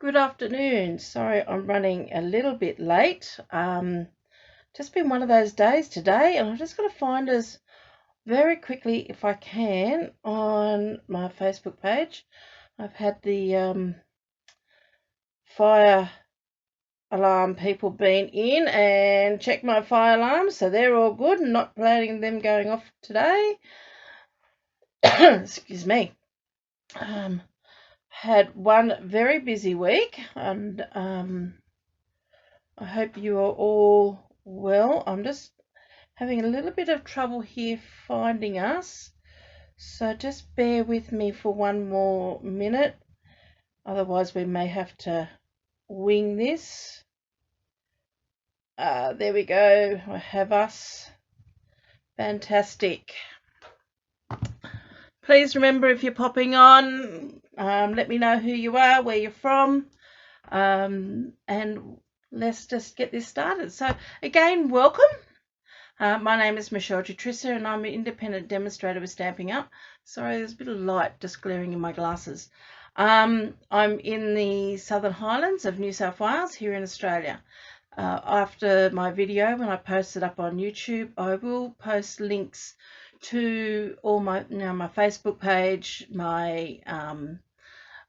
Good afternoon. Sorry, I'm running a little bit late. Just been one of those days today, and I've just got to find us very quickly, if I can, on my Facebook page. I've had the fire alarm people been in and checked my fire alarms, so they're all good and not planning them going off today. Excuse me. Had one very busy week, and I hope you are all well. I'm just having a little bit of trouble here finding us, so just bear with me for one more minute, otherwise we may have to wing this. There we go. I have us. Fantastic. Please remember, if you're popping on, let me know who you are, where you're from, and let's just get this started. So again, welcome. My name is Michelle Jutrissa, and I'm an independent demonstrator with Stampin Up. Sorry, there's a bit of light just glaring in my glasses. I'm in the Southern Highlands of New South Wales here in Australia. After my video, when I post it up on YouTube, I will post links to all my Facebook page, my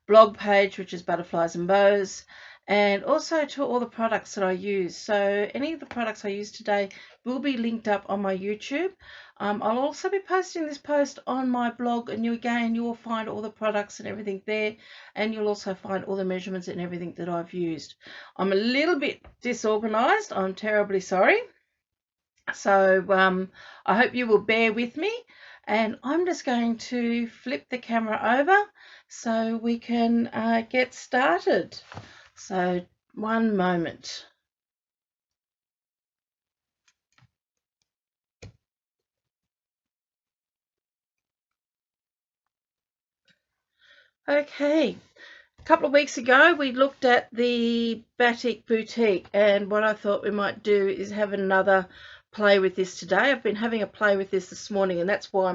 blog page, which is Butterflies and Bows, and also to all the products that I use. So any of the products I use today will be linked up on my YouTube. I'll also be posting this post on my blog, and you will find all the products and everything there, and you'll also find all the measurements and everything that I've used. I'm a little bit disorganized. I'm terribly sorry. So I hope you will bear with me, and I'm just going to flip the camera over so we can get started. So one moment. Okay, a couple of weeks ago we looked at the Batik Boutique, and what I thought we might do is have another play with this today. I've been having a play with this morning, and that's why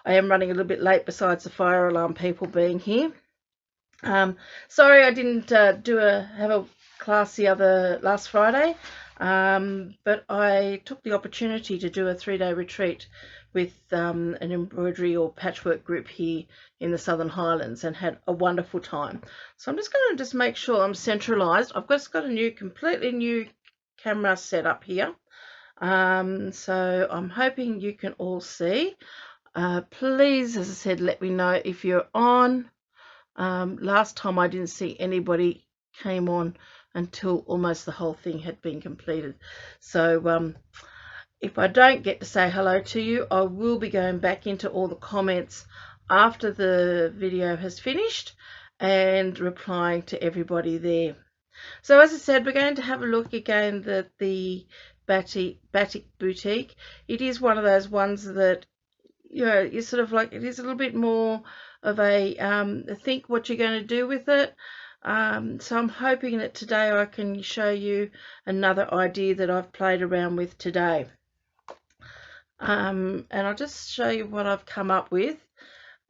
I am running a little bit late, besides the fire alarm people being here. Sorry I didn't have a class last Friday, but I took the opportunity to do a 3-day retreat with an embroidery or patchwork group here in the Southern Highlands, and had a wonderful time. So I'm just going to make sure I'm centralized. I've just got a completely new camera set up here. So I'm hoping you can all see. Please, as I said, let me know if you're on. Last time I didn't see anybody came on until almost the whole thing had been completed. So if I don't get to say hello to you, I will be going back into all the comments after the video has finished and replying to everybody there. So as I said, we're going to have a look again at the Batik Boutique. It is one of those ones that, you know, you're sort of like, it is a little bit more of a think what you're going to do with it. So I'm hoping that today I can show you another idea that I've played around with today. And I'll just show you what I've come up with.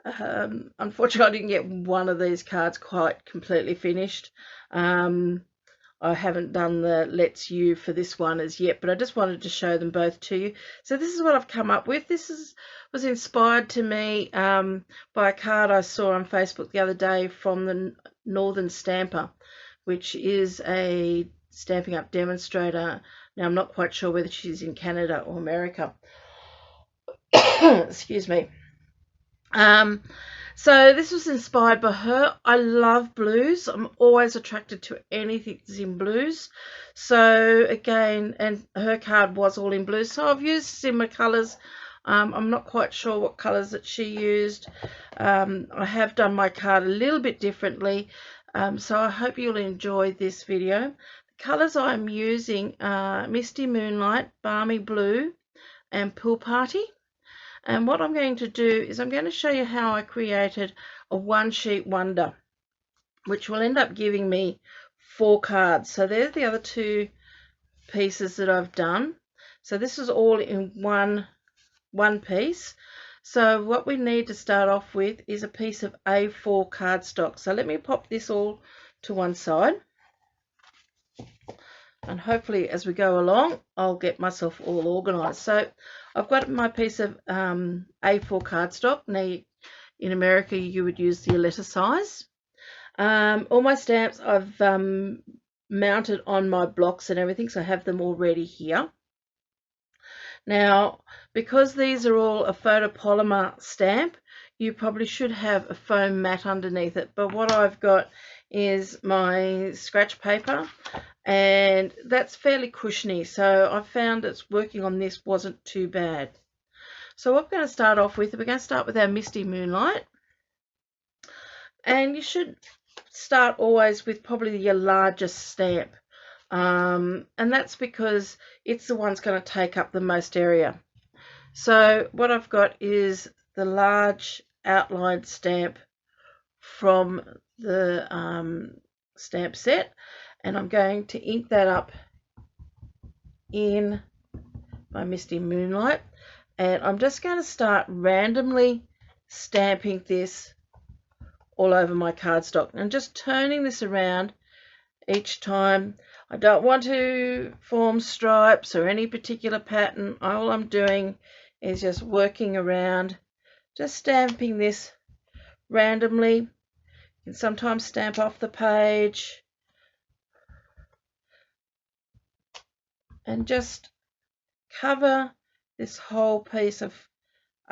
Unfortunately, I didn't get one of these cards quite completely finished. I haven't done the Let's You for this one as yet, but I just wanted to show them both to you. So this is what I've come up with. This was inspired to me by a card I saw on Facebook the other day from the Northern Stamper, which is a Stampin' Up demonstrator. Now, I'm not quite sure whether she's in Canada or America. Excuse me. So this was inspired by her. I love blues. I'm always attracted to anything that's in blues. So again, and her card was all in blues, so I've used similar colours. I'm not quite sure what colours that she used. I have done my card a little bit differently, so I hope you'll enjoy this video. The colours I'm using are Misty Moonlight, Balmy Blue, and Pool Party. And what I'm going to do is I'm going to show you how I created a one-sheet wonder, which will end up giving me 4 cards. So there's the other 2 pieces that I've done. So this is all in one piece. So what we need to start off with is a piece of A4 cardstock. So let me pop this all to one side, and hopefully as we go along I'll get myself all organized. So I've got my piece of A4 cardstock. Now in America you would use the letter size. All my stamps I've mounted on my blocks and everything, so I have them all ready here. Now, because these are all a photopolymer stamp, you probably should have a foam mat underneath it, but what I've got is my scratch paper, and that's fairly cushiony, so I found it's working on this wasn't too bad. So what we're going to start off with, we're going to start with our Misty Moonlight, and you should start always with probably your largest stamp, and that's because it's the one that's going to take up the most area. So what I've got is the large outline stamp from the stamp set, and I'm going to ink that up in my Misty Moonlight, and I'm just going to start randomly stamping this all over my cardstock and just turning this around each time. I don't want to form stripes or any particular pattern. All I'm doing is just working around, just stamping this randomly. You can sometimes stamp off the page and just cover this whole piece of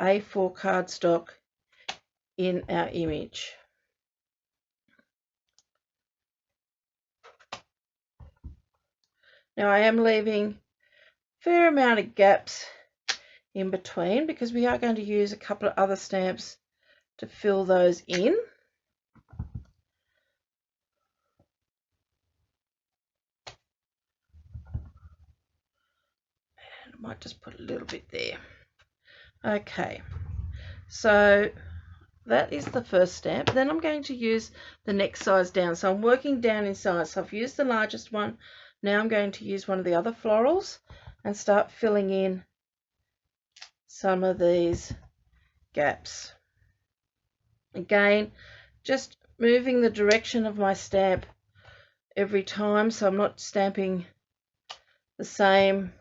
A4 cardstock in our image. Now I am leaving a fair amount of gaps in between because we are going to use a couple of other stamps to fill those in. And I might just put a little bit there. Okay, so that is the first stamp. Then I'm going to use the next size down. So I'm working down in size. So I've used the largest one. Now I'm going to use one of the other florals and start filling in some of these gaps. Again, just moving the direction of my stamp every time, so I'm not stamping the same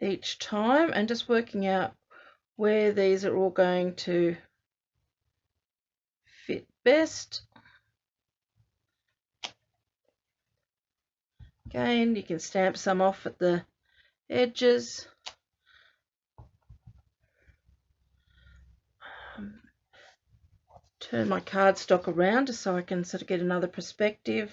each time, and just working out where these are all going to fit best. Again, you can stamp some off at the edges. Turn my cardstock around just so I can sort of get another perspective.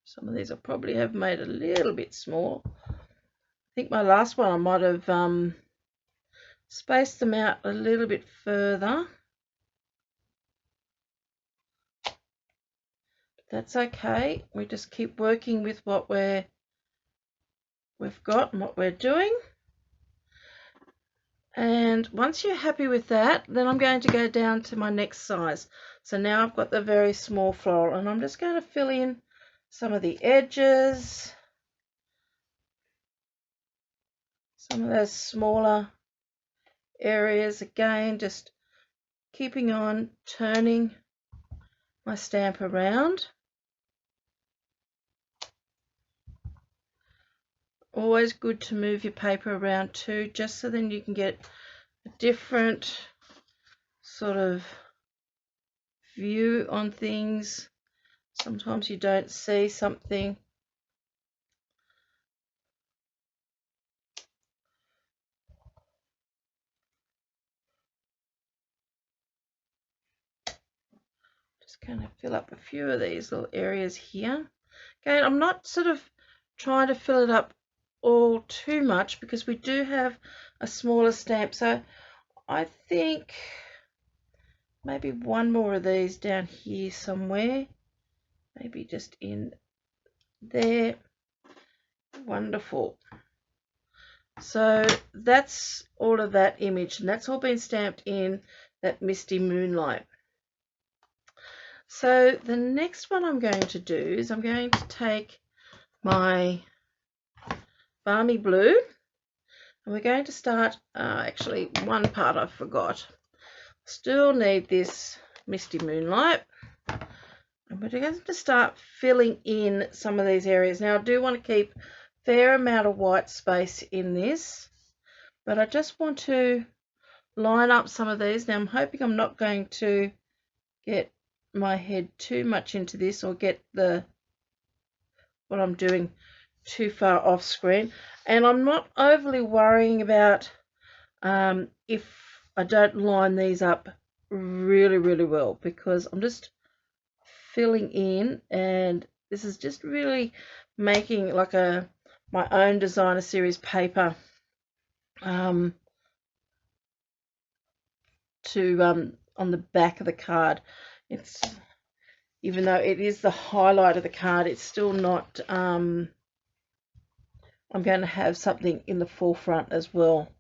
Some of these I probably have made a little bit small. I think my last one I might have spaced them out a little bit further. That's okay. We just keep working with what we've got and what we're doing. And once you're happy with that, then I'm going to go down to my next size. So now I've got the very small floral, and I'm just going to fill in some of the edges, some of those smaller areas. Again, just keeping on turning my stamp around. Always good to move your paper around too, just so then you can get a different sort of view on things. Sometimes you don't see something. Just going to fill up a few of these little areas here. Okay, I'm not sort of trying to fill it up all too much because we do have a smaller stamp. So I think maybe one more of these down here somewhere. Maybe just in there. Wonderful. So that's all of that image, and that's all been stamped in that Misty Moonlight. So the next one I'm going to do is I'm going to take my balmy blue, and we're going to start, actually one part I forgot. Still need this Misty Moonlight, and we're going to start filling in some of these areas. Now I do want to keep a fair amount of white space in this, but I just want to line up some of these. Now I'm hoping I'm not going to get my head too much into this or get what I'm doing too far off screen, and I'm not overly worrying about if I don't line these up really well, because I'm just filling in, and this is just really making like my own designer series paper on the back of the card. It's, even though it is the highlight of the card, it's still not, I'm going to have something in the forefront as well.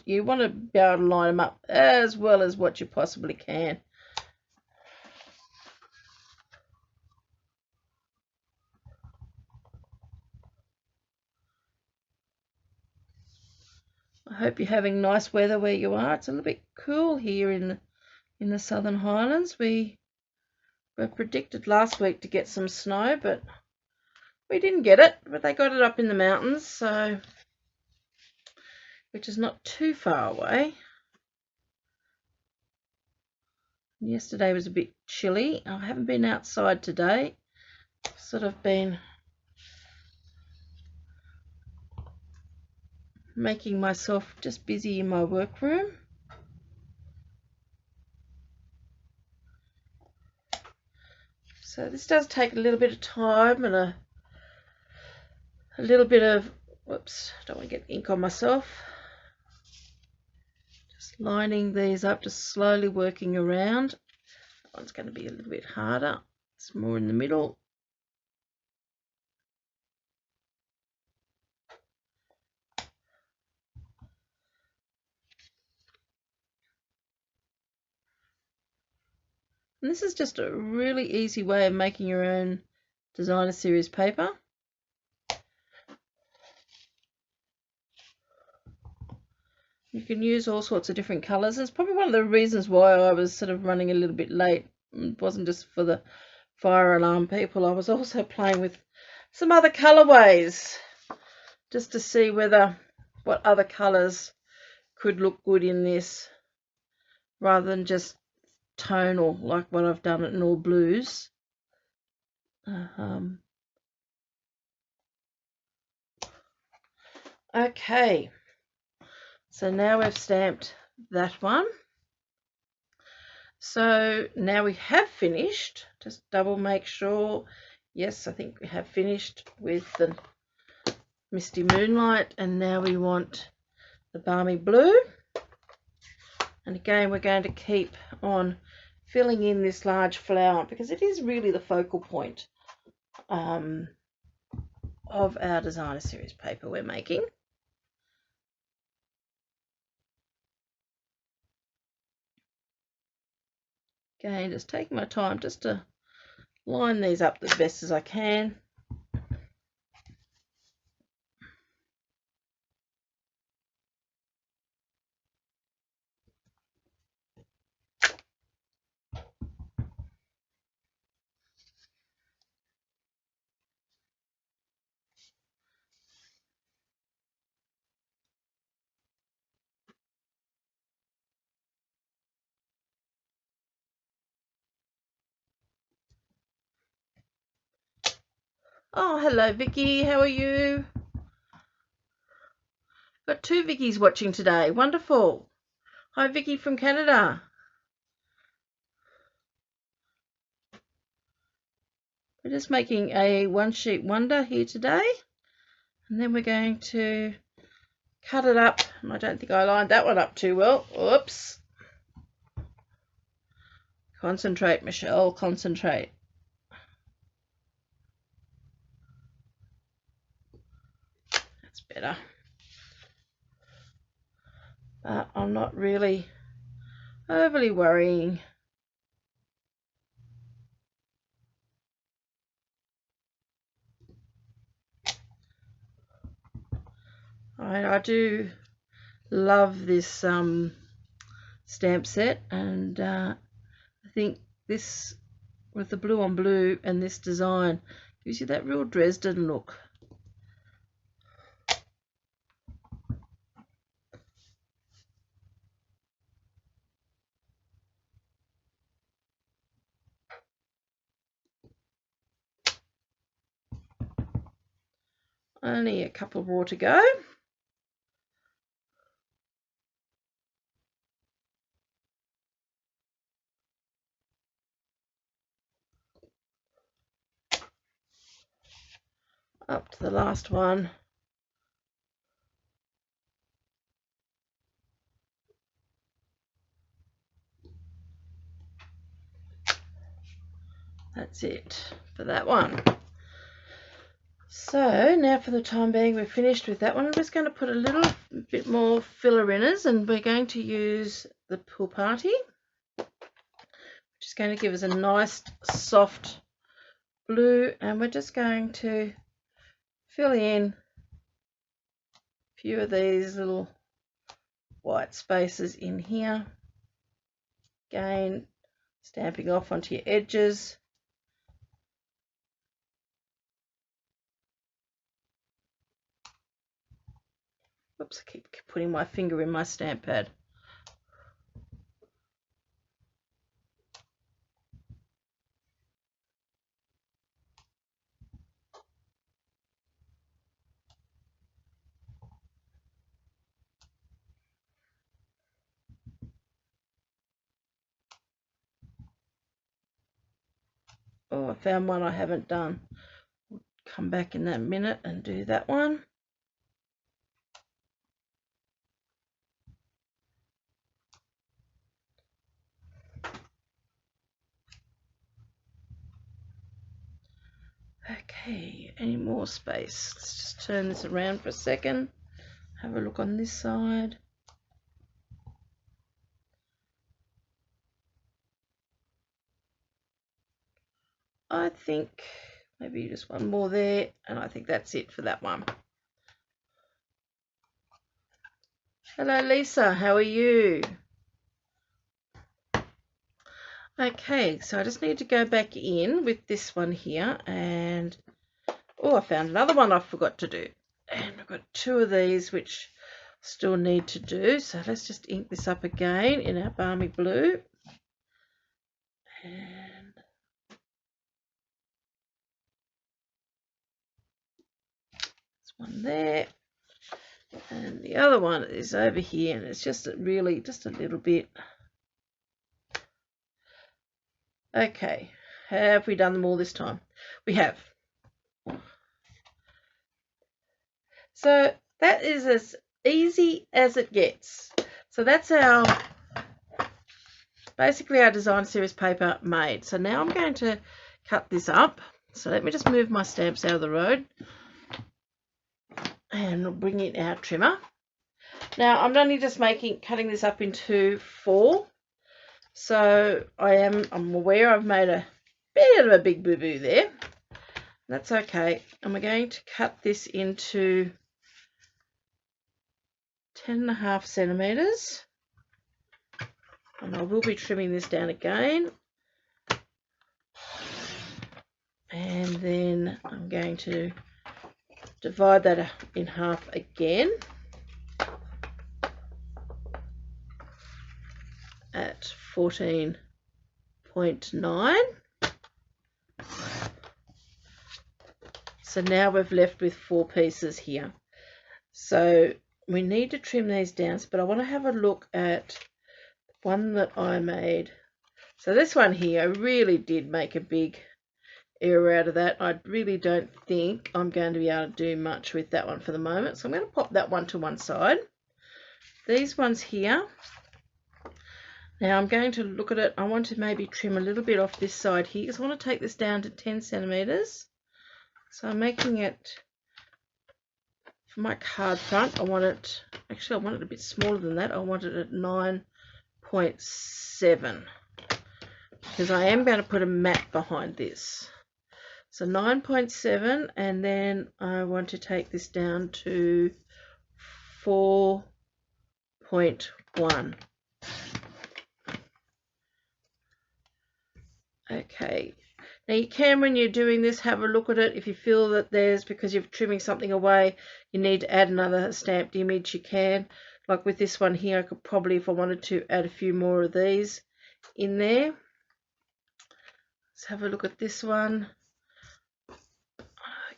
You want to be able to line them up as well as what you possibly can. I hope you're having nice weather where you are. It's a little bit cool here in the Southern Highlands. We were predicted last week to get some snow, but we didn't get it. But they got it up in the mountains, so, which is not too far away. Yesterday was a bit chilly. I haven't been outside today. I've sort of been making myself just busy in my workroom. So this does take a little bit of time and a little bit of, whoops, don't want to get ink on myself. Just lining these up, just slowly working around. That one's going to be a little bit harder. It's more in the middle. And this is just a really easy way of making your own designer series paper. You can use all sorts of different colours. It's probably one of the reasons why I was sort of running a little bit late. It wasn't just for the fire alarm people. I was also playing with some other colourways just to see what other colours could look good in this, rather than just tonal like what I've done in all blues. Okay, so now we've stamped that one. So now we have finished. Just double make sure. Yes, I think we have finished with the Misty Moonlight, and now we want the Balmy Blue. And again, we're going to keep on filling in this large flower, because it is really the focal point of our designer series paper we're making. Again, just taking my time just to line these up the best as I can. Oh, hello Vicky, how are you? Got two Vickies watching today. Wonderful. Hi Vicky from Canada. We're just making a one sheet wonder here today, and then we're going to cut it up. I don't think I lined that one up too well. Oops. Concentrate, Michelle, concentrate. That's better. But I'm not really overly worrying I do love this stamp set, and I think this with the blue on blue and this design gives you that real Dresden look. Only a couple more to go. Up to the last one. That's it for that one. So now for the time being we're finished with that one. I'm just going to put a little bit more filler inners, and we're going to use the Pool Party, which is going to give us a nice soft blue, and we're just going to fill in a few of these little white spaces in here. Again, stamping off onto your edges. Oops, I keep putting my finger in my stamp pad. Oh, I found one I haven't done. We'll come back in that minute and do that one. Okay, any more space? Let's just turn this around for a second. Have a look on this side. I think maybe just one more there, and I think that's it for that one. Hello Lisa, how are you? Okay, so I just need to go back in with this one here, and oh, I found another one I forgot to do, and I've got two of these which still need to do. So let's just ink this up again in our balmy blue, and there's one there, and the other one is over here, and it's just really just a little bit. Okay, have we done them all this time? We have. So that is as easy as it gets. So that's our basically our design series paper made. So now I'm going to cut this up. So let me just move my stamps out of the road and bring in our trimmer. Now I'm only just cutting this up into 4. So I'm aware I've made a bit of a big boo-boo there. That's okay. And we're going to cut this into 10.5 centimeters. And I will be trimming this down again. And then I'm going to divide that in half again at 14.9. So now we've left with 4 pieces here. So we need to trim these down, but I want to have a look at one that I made. So this one here, I really did make a big error out of that. I really don't think I'm going to be able to do much with that one for the moment. So I'm going to pop that one to one side. These ones here, now I'm going to look at it. I want to maybe trim a little bit off this side here because I want to take this down to 10 centimeters. So I'm making it for my card front. I want it a bit smaller than that. I want it at 9.7 because I am going to put a mat behind this. So 9.7, and then I want to take this down to 4.1. Okay, now you can, when you're doing this, have a look at it. If you feel that there's, because you're trimming something away, you need to add another stamped image, you can. Like with this one here, I could probably, if I wanted to, add a few more of these in there. Let's have a look at this one.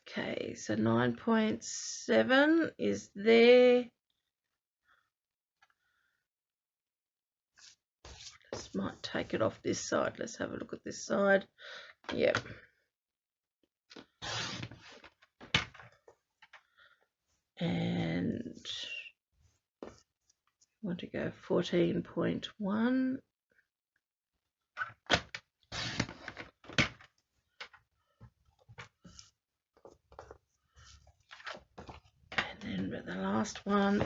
Okay, so 9.7 is there. Just might take it off this side. Let's have a look at this side. Yep. And I want to go 14.1. And then with the last one,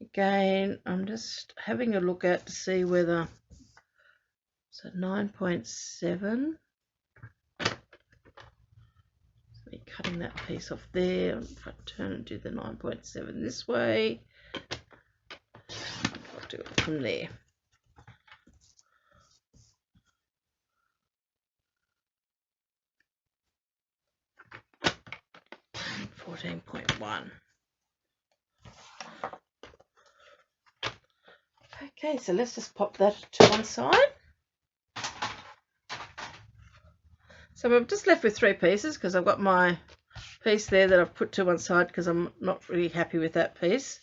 again, I'm just having a look at to see whether, so 9.7. Cutting that piece off there. If I turn and do the 9.7 this way, I'll do it from there. And 14.1. Okay, so let's just pop that to one side. So I'm just left with 3 pieces because I've got my piece there that I've put to one side because I'm not really happy with that piece.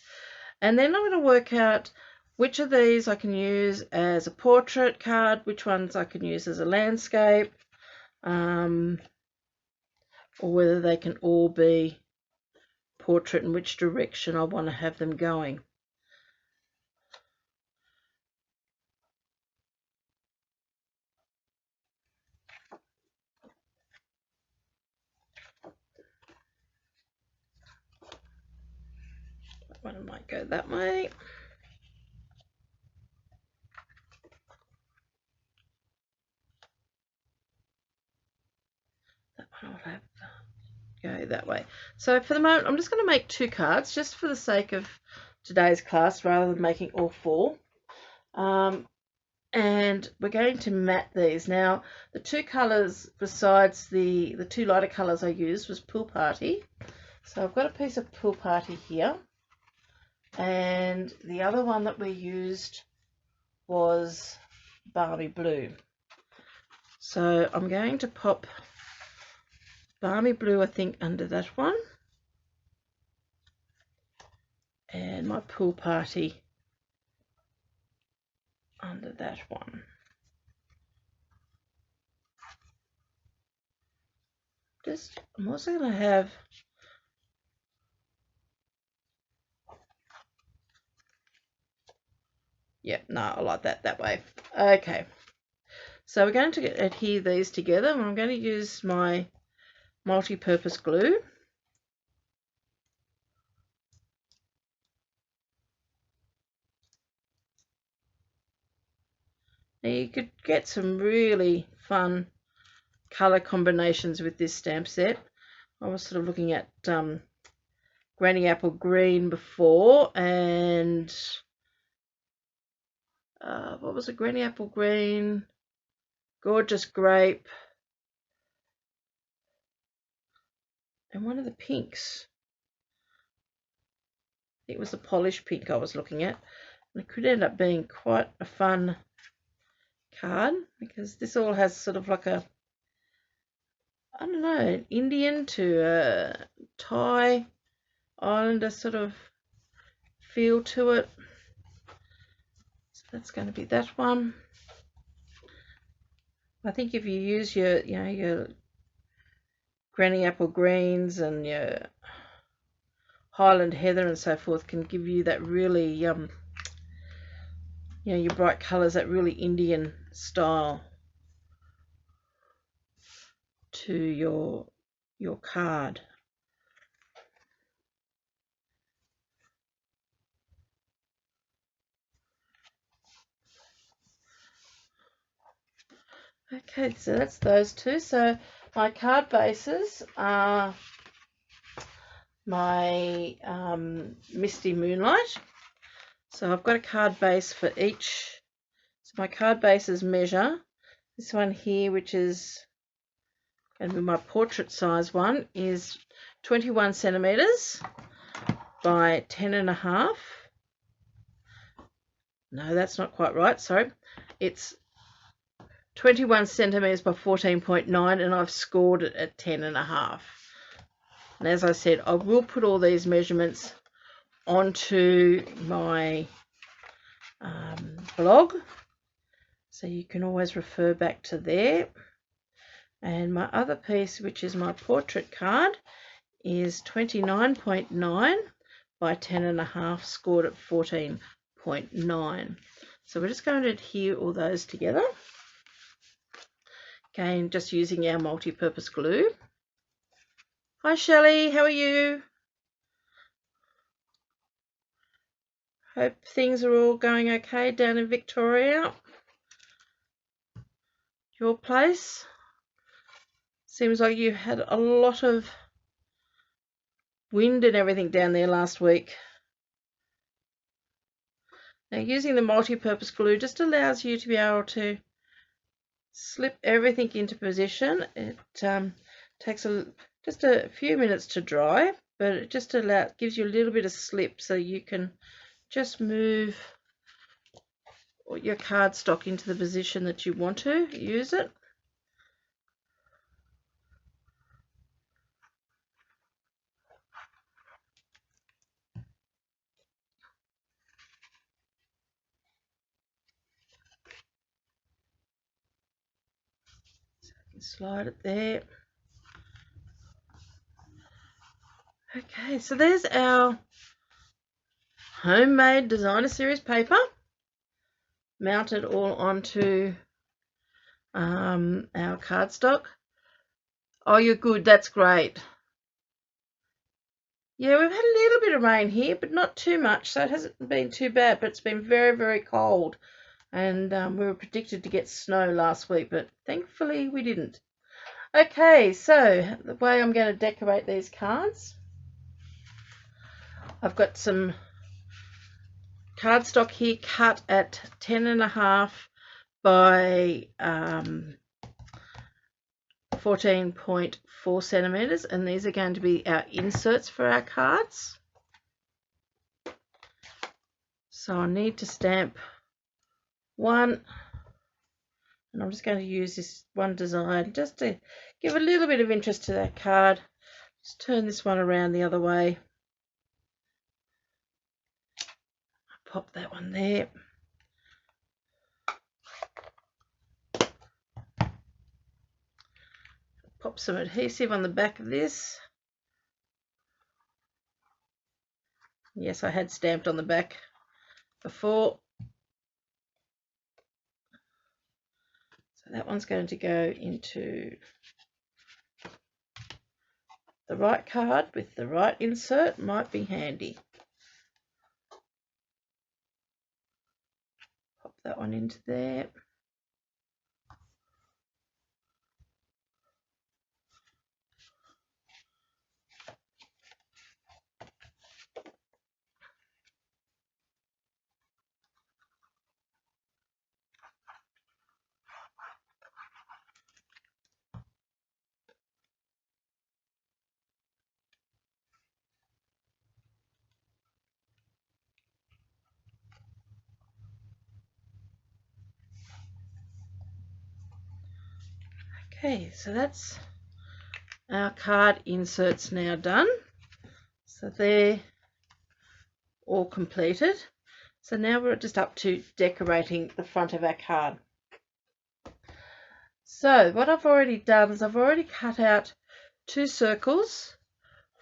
And then I'm going to work out which of these I can use as a portrait card, which ones I can use as a landscape, or whether they can all be portrait and which direction I want to have them going. That one might go that way. That one will have go that way. So for the moment, I'm just going to make 2 cards just for the sake of today's class rather than making all 4. And we're going to matte these. Now, the 2 colours besides the 2 lighter colours I used was Pool Party. So I've got a piece of Pool Party here. And the other one that we used was Balmy Blue. So I'm going to pop Balmy Blue, I think, under that one. And my Pool Party under that one. I'm also going to have I like that way. Okay, so we're going to adhere these together, and I'm going to use my multi-purpose glue. Now you could get some really fun color combinations with this stamp set. I was sort of looking at Granny Apple Green before, and what was it? Granny Apple Green, Gorgeous Grape, and one of the pinks. I think it was the Polish Pink I was looking at. And it could end up being quite a fun card because this all has sort of like a, I don't know, an Indian to a Thai Islander sort of feel to it. So that's going to be that one. I think if you use your, your Granny Apple Greens and your Highland Heather and so forth, can give you that really, your bright colours, that really Indian style to your card. Okay, so that's those 2. So my card bases are my Misty Moonlight. So I've got a card base for each. So my card bases measure. This one here, which is going to be my portrait size one, is 21 centimeters by 10.5. No, that's not quite right. Sorry, it's 21 centimeters by 14.9, and I've scored it at 10.5. And as I said, I will put all these measurements onto my blog, so you can always refer back to there. And my other piece, which is my portrait card, is 29.9 by 10.5, scored at 14.9. So we're just going to adhere all those together. Again, just using our multi-purpose glue. Hi Shelley, how are you? Hope things are all going okay down in Victoria. Your place? Seems like you had a lot of wind and everything down there last week. Now, using the multi-purpose glue just allows you to be able to slip everything into position. It takes just a few minutes to dry, but it just gives you a little bit of slip, so you can just move your cardstock into the position that you want to use it. So I can slide it there. Okay, so there's our homemade designer series paper, mounted all onto our cardstock. Oh, you're good, that's great. Yeah, we've had a little bit of rain here, but not too much, so it hasn't been too bad, but it's been very, very cold. And we were predicted to get snow last week, but thankfully we didn't. Okay, so the way I'm going to decorate these cards, I've got some cardstock here cut at 10.5 by 14.4 centimeters, and these are going to be our inserts for our cards. So I need to stamp one, and I'm just going to use this one design just to give a little bit of interest to that card. Just turn this one around the other way. Pop that one there. Pop some adhesive on the back of this. Yes, I had stamped on the back before. So that one's going to go into the right card with the right insert. Might be handy. Pop that one into there. Okay, so that's our card inserts now done. So they're all completed. So now we're just up to decorating the front of our card. So what I've already done is I've already cut out 2 circles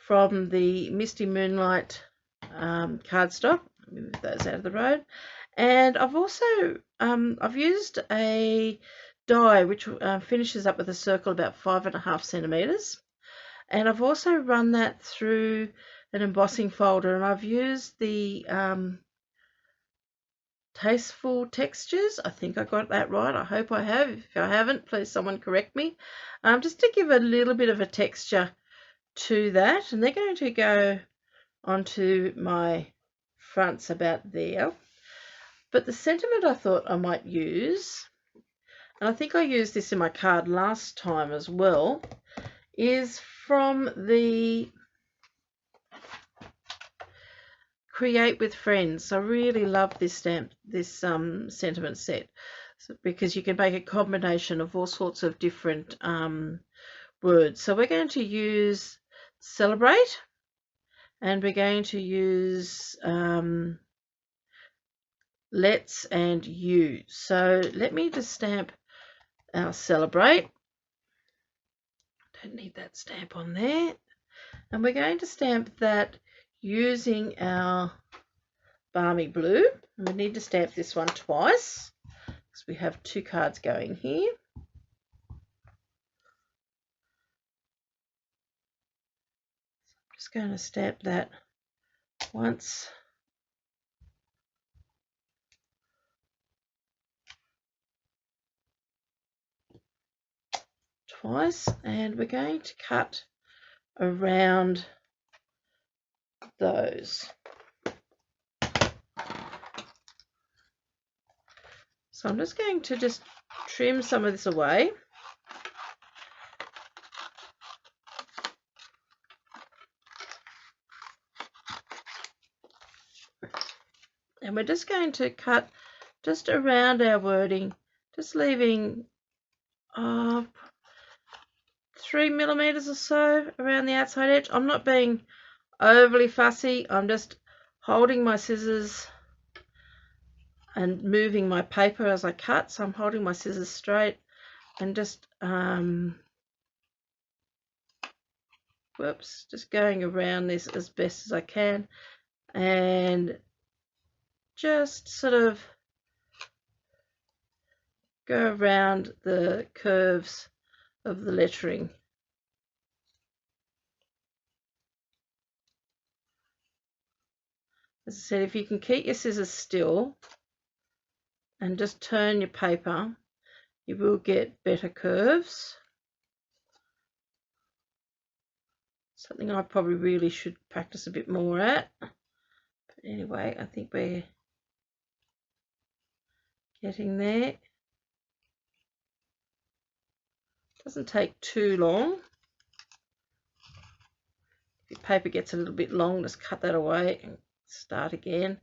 from the Misty Moonlight cardstock. Let me move those out of the road. And I've also I've used a die which finishes up with a circle about 5.5 centimeters, and I've also run that through an embossing folder, and I've used the Tasteful Textures. I think I got that right. I hope I have. If I haven't, please someone correct me. Just to give a little bit of a texture to that, and they're going to go onto my fronts about there. But the sentiment I thought I might use, and I think I used this in my card last time as well, is from the Create with Friends. I really love this stamp, this sentiment set, because you can make a combination of all sorts of different words. So we're going to use celebrate, and we're going to use let's and you. So let me just stamp our celebrate. Don't need that stamp on there. And we're going to stamp that using our Balmy Blue. And we need to stamp this one twice because we have two cards going here. So I'm just going to stamp that once. Twice, and we're going to cut around those. So I'm just going to trim some of this away. And we're just going to cut just around our wording, just leaving 3 millimeters or so around the outside edge. I'm not being overly fussy. I'm just holding my scissors and moving my paper as I cut. So I'm holding my scissors straight and just just going around this as best as I can, and just sort of go around the curves of the lettering. As I said, if you can keep your scissors still and just turn your paper, you will get better curves. Something I probably really should practice a bit more at. But anyway, I think we're getting there. Doesn't take too long. If your paper gets a little bit long, just cut that away and start again.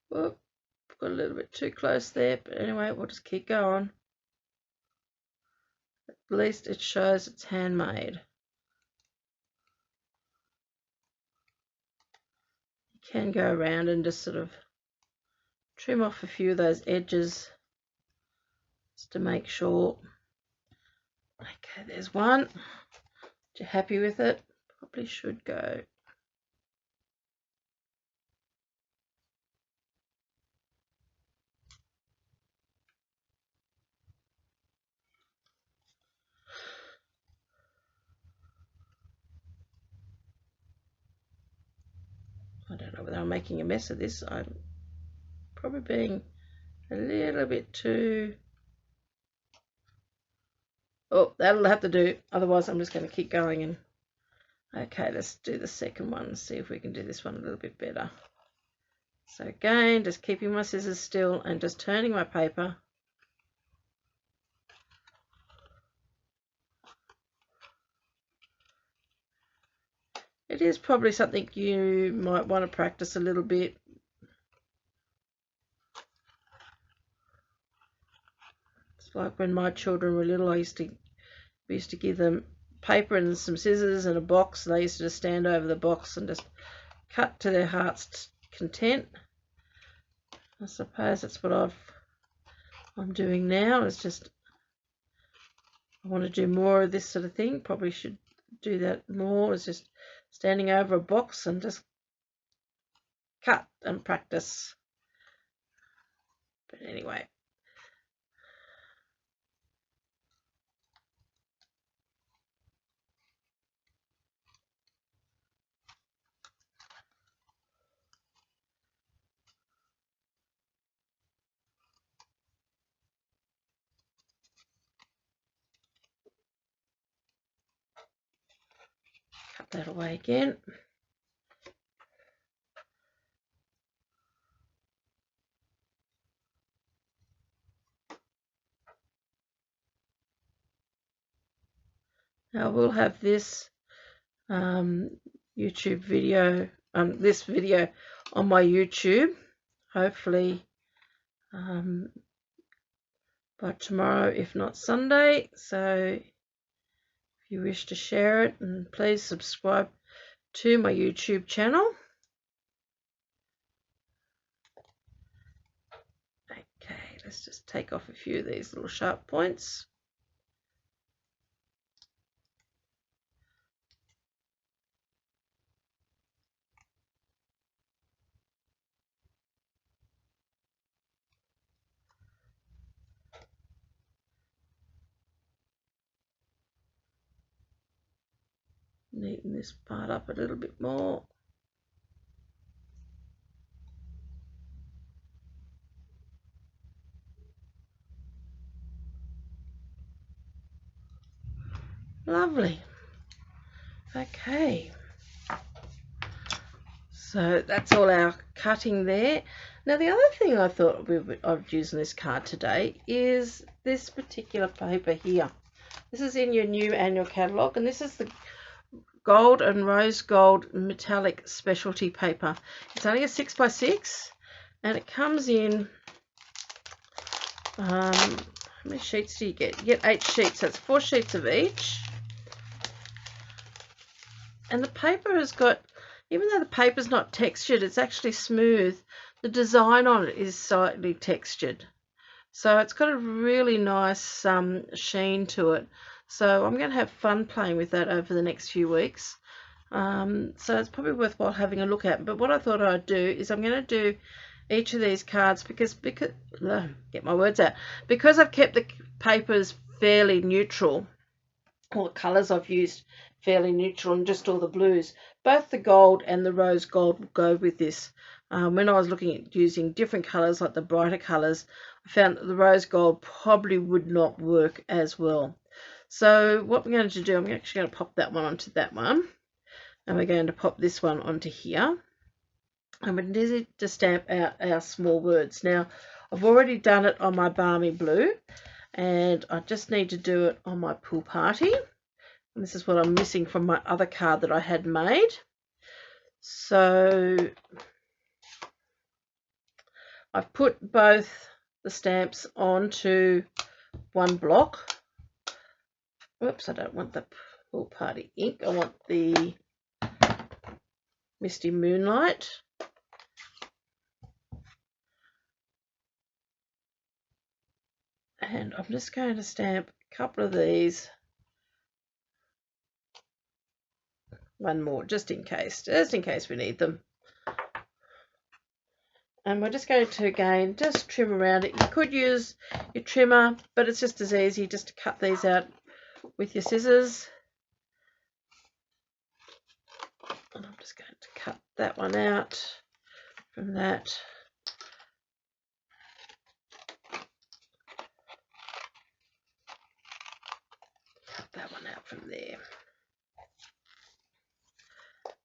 Whoop, got a little bit too close there, but anyway, we'll just keep going. At least it shows it's handmade. You can go around and just sort of trim off a few of those edges just to make sure. Okay, there's one. If you're happy with it, probably should go. I don't know whether I'm making a mess of this. I'm probably being a little bit too... Oh, that'll have to do. Otherwise, I'm just going to keep going. And okay, let's do the second one. See if we can do this one a little bit better. So again, just keeping my scissors still and just turning my paper. It is probably something you might want to practice a little bit. It's like when my children were little, we used to give them paper and some scissors and a box, and they used to just stand over the box and just cut to their heart's content. I suppose that's what I'm doing now, is just, I want to do more of this sort of thing. Probably should do that more, is just standing over a box and just cut and practice. But anyway, Cut that away again. Now we'll have this YouTube video, this video on my YouTube, hopefully by tomorrow, if not Sunday. So if you wish to share it, and please subscribe to my YouTube channel. Okay, let's just take off a few of these little sharp points. Neaten this part up a little bit more. Lovely. Okay, so that's all our cutting there. Now the other thing I thought I'd use in this card today is this particular paper here. This is in your new annual catalogue, and this is the gold and rose gold metallic specialty paper. It's only a 6x6, and it comes in, how many sheets do you get? You get 8 sheets, so it's 4 sheets of each. And the paper has got, even though the paper's not textured, it's actually smooth. The design on it is slightly textured. So it's got a really nice sheen to it. So I'm going to have fun playing with that over the next few weeks. So it's probably worthwhile having a look at. But what I thought I'd do is I'm going to do each of these cards because get my words out. Because I've kept the papers fairly neutral, or the colours I've used fairly neutral, and just all the blues. Both the gold and the rose gold will go with this. When I was looking at using different colours, like the brighter colours, I found that the rose gold probably would not work as well. So what we're going to do, I'm actually going to pop that one onto that one, and we're going to pop this one onto here, and we need to stamp out our small words. Now I've already done it on my balmy blue, and I just need to do it on my pool party. And this is what I'm missing from my other card that I had made. So I've put both the stamps onto one block. Whoops, I don't want the pool party ink. I want the Misty Moonlight. And I'm just going to stamp a couple of these. One more, just in case we need them. And we're just going to, again, just trim around it. You could use your trimmer, but it's just as easy just to cut these out with your scissors. And I'm just going to cut that one out from that. Cut that one out from there.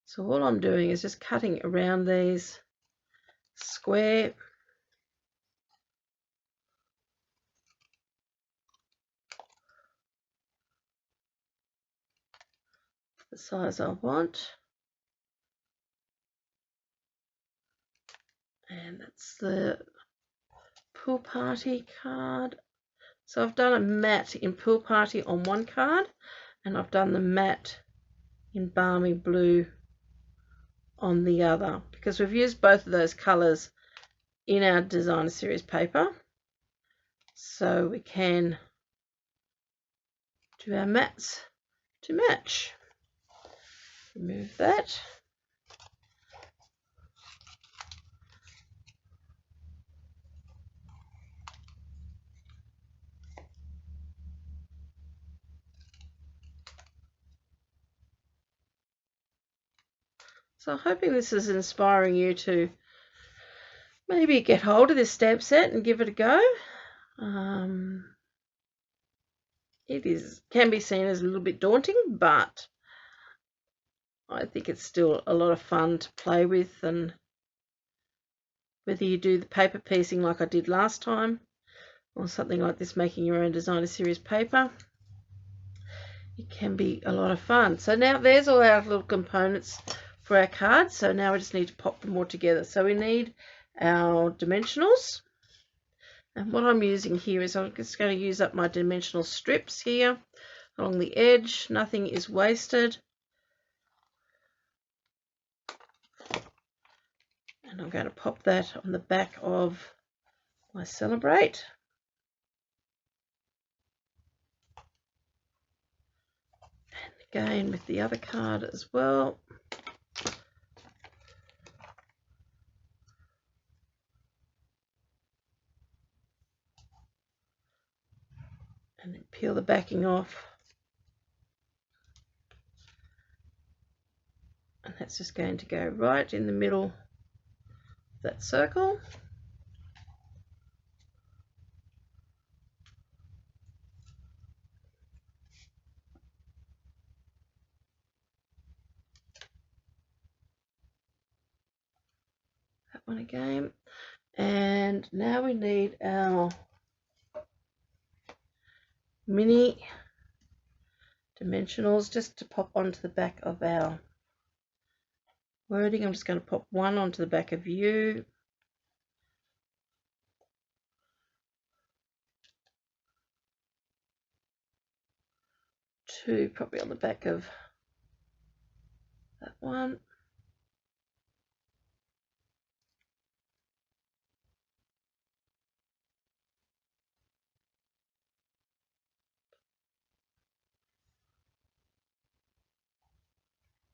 So all I'm doing is just cutting around these square. The size I want. And that's the pool party card. So I've done a matte in pool party on one card, and I've done the matte in balmy blue on the other, because we've used both of those colours in our designer series paper, so we can do our mattes to match. Remove that. So I'm hoping this is inspiring you to maybe get hold of this stamp set and give it a go. It can be seen as a little bit daunting, but I think it's still a lot of fun to play with, and whether you do the paper piecing like I did last time or something like this, making your own designer series paper, it can be a lot of fun. So now there's all our little components for our cards. So now we just need to pop them all together. So we need our dimensionals. And what I'm using here is I'm just going to use up my dimensional strips here along the edge. Nothing is wasted. And I'm going to pop that on the back of my Celebrate. And again with the other card as well. And then peel the backing off. And that's just going to go right in the middle of that circle. That one again. And now we need our mini dimensionals just to pop onto the back of our wording. I'm just going to pop one onto the back of you. Two probably on the back of that one.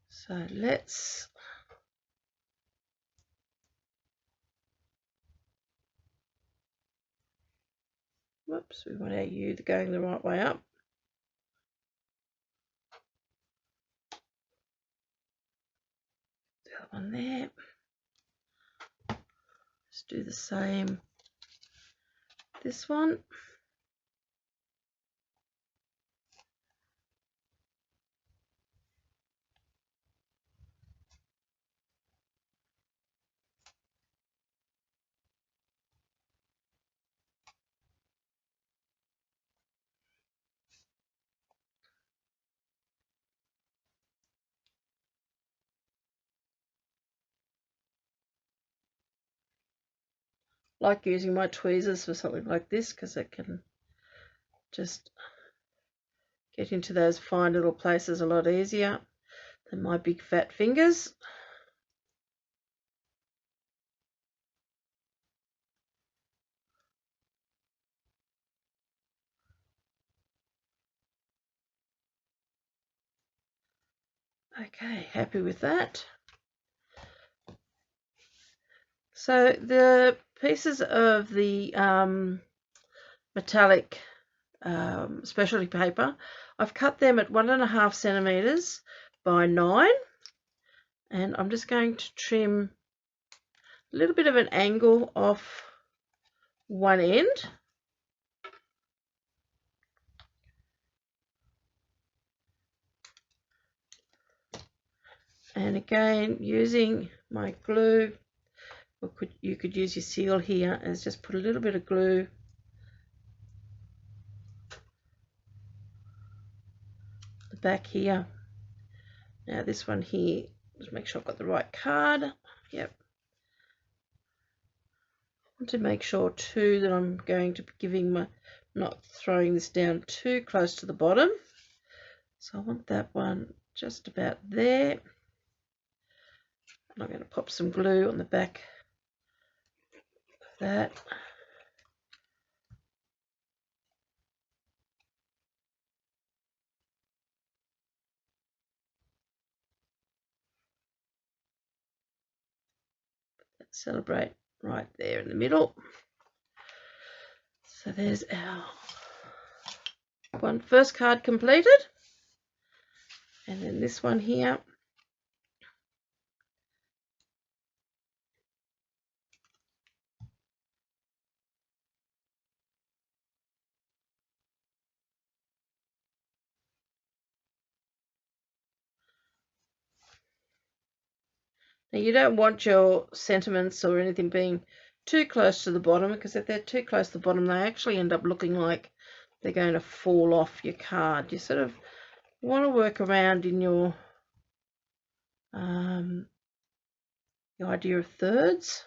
So let's whoops, we want our U going the right way up. The other one there. Let's do the same. This one. Like using my tweezers for something like this because it can just get into those fine little places a lot easier than my big fat fingers. Okay, happy with that. So the pieces of the metallic specialty paper, I've cut them at 1.5 centimeters by 9, and I'm just going to trim a little bit of an angle off one end. And again, using my glue, or you could use your seal here, and just put a little bit of glue the back here. Now this one here, just make sure I've got the right card. Yep. I want to make sure too that I'm going to be giving my, not throwing this down too close to the bottom. So I want that one just about there. And I'm going to pop some glue on the back of that. Celebrate right there in the middle. So there's our first card completed, and then this one here. Now you don't want your sentiments or anything being too close to the bottom, because if they're too close to the bottom they actually end up looking like they're going to fall off your card. You sort of want to work around in your idea of thirds.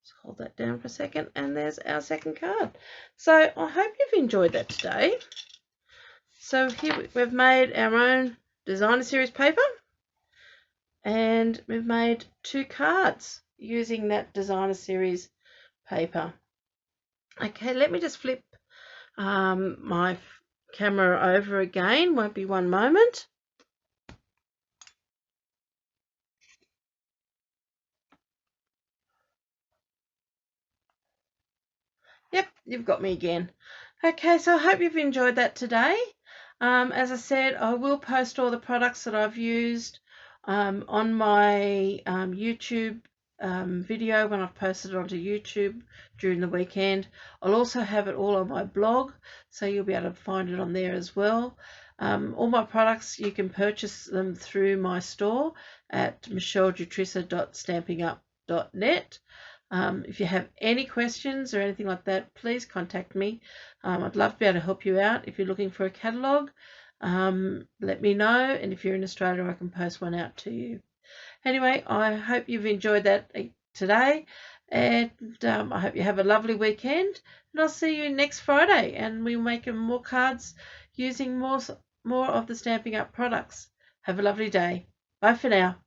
Just hold that down for a second, and there's our second card. So I hope you've enjoyed that today. So here we've made our own designer series paper, and we've made 2 cards using that designer series paper. Okay, let me just flip my camera over again. Won't be one moment. Yep, you've got me again. Okay, so I hope you've enjoyed that today. As I said, I will post all the products that I've used on my YouTube video when I've posted it onto YouTube during the weekend. I'll also have it all on my blog, so you'll be able to find it on there as well. All my products, you can purchase them through my store at michelledutrissa.stampinup.net. If you have any questions or anything like that, please contact me. I'd love to be able to help you out. If you're looking for a catalogue, let me know, and if you're in Australia, I can post one out to you. Anyway, I hope you've enjoyed that today, and I hope you have a lovely weekend, and I'll see you next Friday, and we'll make more cards using more of the Stampin' Up products. Have a lovely day. Bye for now.